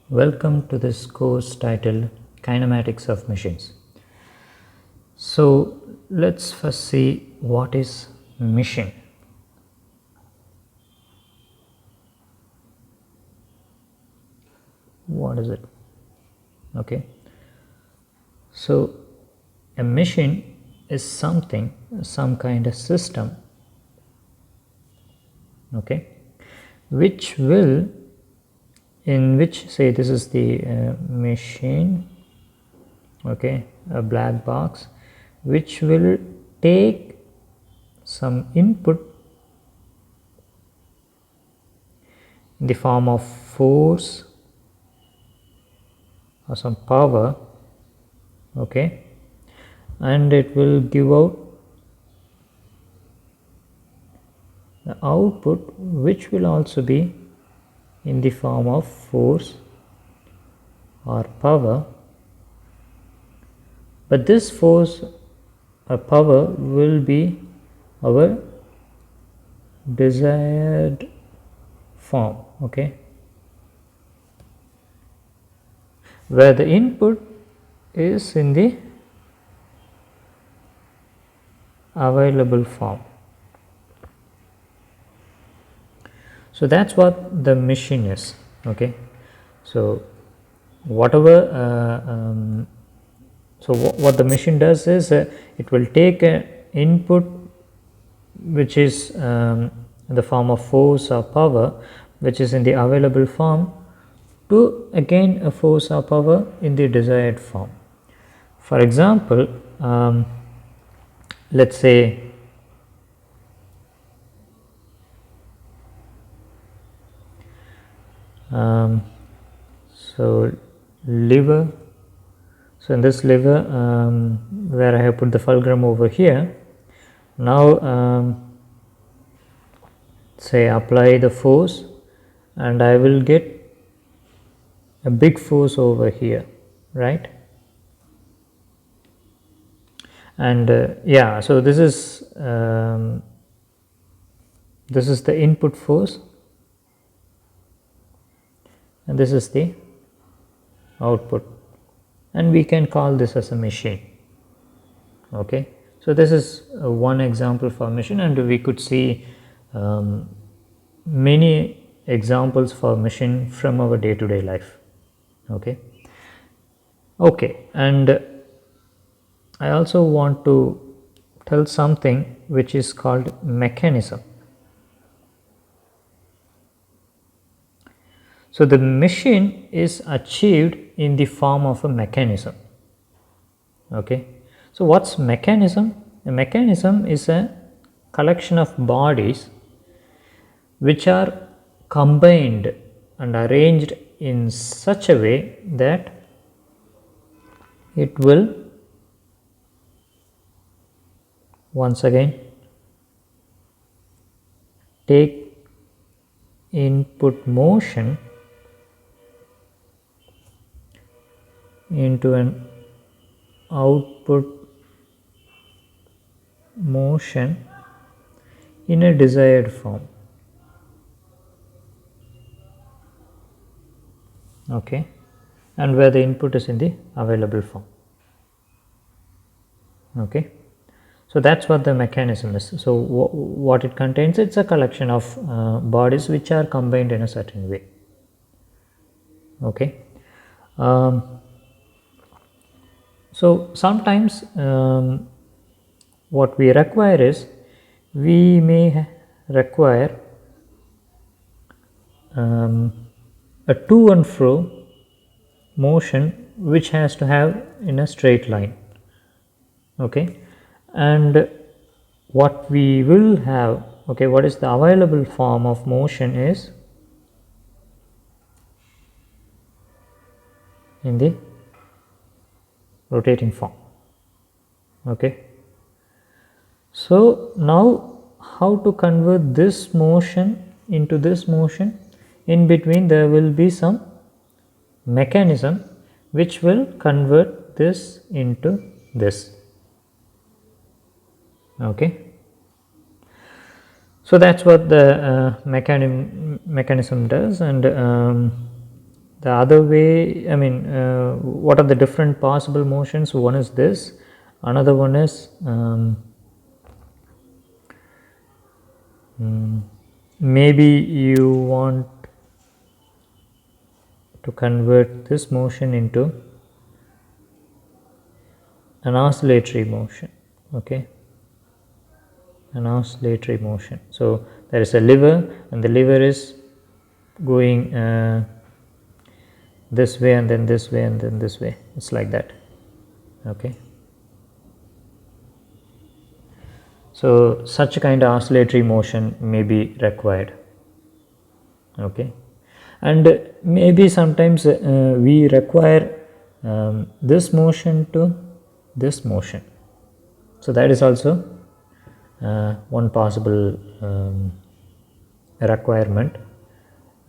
Welcome to this course titled Kinematics of Machines. So let's first see what is machine. What is it? Okay. So a machine is something, some kind of system, okay, which will, in which, say this is the machine, okay, a black box, which will take some input in the form of force or some power, okay, and it will give out the output which will also be in the form of force or power, but this force or power will be our desired form, okay, where the input is in the available form. So that's what the machine is, okay. So whatever what the machine does is it will take an input which is in the form of force or power, which is in the available form, to again a force or power in the desired form. For example, let's say so lever. So in this lever, where I have put the fulcrum over here, now say apply the force and I will get a big force over here, right? And yeah, so this is the input force and this is the output, and we can call this as a machine, okay. So this is one example for machine, and we could see many examples for machine from our day-to-day life, okay. And I also want to tell something which is called mechanism. So the machine is achieved in the form of a mechanism, okay. So what's mechanism? A mechanism is a collection of bodies which are combined and arranged in such a way that it will once again take input motion into an output motion in a desired form, okay, and where the input is in the available form, okay. So that's what the mechanism is. So what it contains, it's a collection of bodies which are combined in a certain way, okay. So sometimes what we require is, we may require a to and fro motion which has to have in a straight line, okay. And what we will have, okay, what is the available form of motion is in the rotating form, okay. So now how to convert this motion into this motion? In between there will be some mechanism which will convert this into this, okay. So that's what the mechanism does. And the other way, I mean, what are the different possible motions? One is this, another one is maybe you want to convert this motion into an oscillatory motion. Okay, an oscillatory motion. So there is a lever, and the lever is going this way, and then this way, and then this way. It's like that. Okay, so such a kind of oscillatory motion may be required. Okay, and maybe sometimes we require this motion to this motion. So that is also one possible requirement,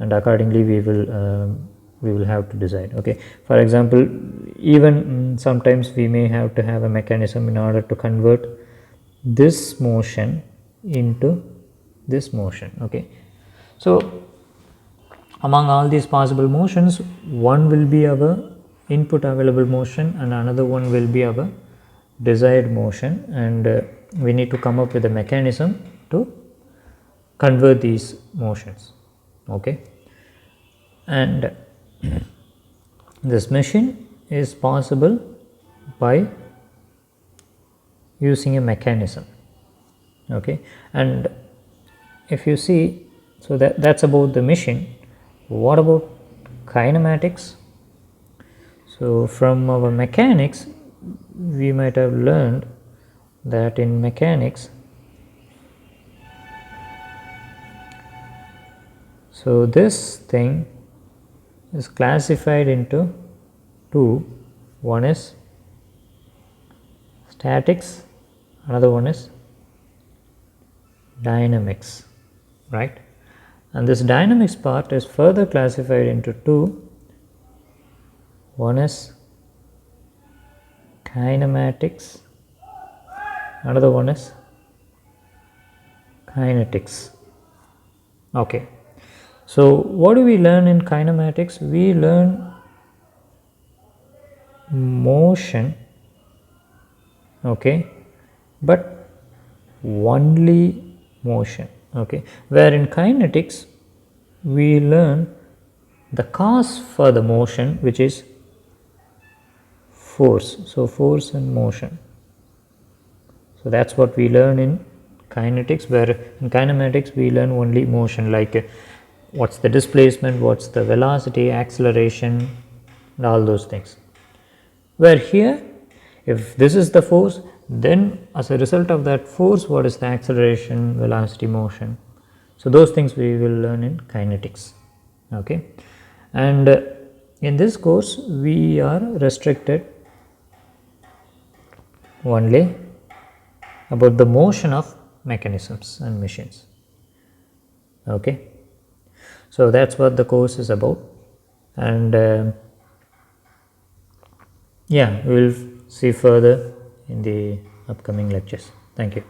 and accordingly we will have to decide. Okay, for example, even sometimes we may have to have a mechanism in order to convert this motion into this motion. Okay, so among all these possible motions, one will be our input available motion and another one will be our desired motion, and we need to come up with a mechanism to convert these motions. Okay, and this machine is possible by using a mechanism. Okay, and if you see, so that's about the machine. What about kinematics? So from our mechanics, we might have learned that in mechanics, so this thing is classified into two. One is statics, another one is dynamics, right? And this dynamics part is further classified into two. One is kinematics, another one is kinetics. Okay, so what do we learn in kinematics? We learn motion, okay, but only motion. Okay, where in kinetics we learn the cause for the motion, which is force. So force and motion. So that's what we learn in kinetics, where in kinematics we learn only motion, like what's the displacement, what's the velocity, acceleration, and all those things. Where here, if this is the force, then as a result of that force, what is the acceleration, velocity, motion. So those things we will learn in kinetics. Okay, and in this course we are restricted only about the motion of mechanisms and machines. Okay, so that's what the course is about, and yeah, we will see further in the upcoming lectures. Thank you.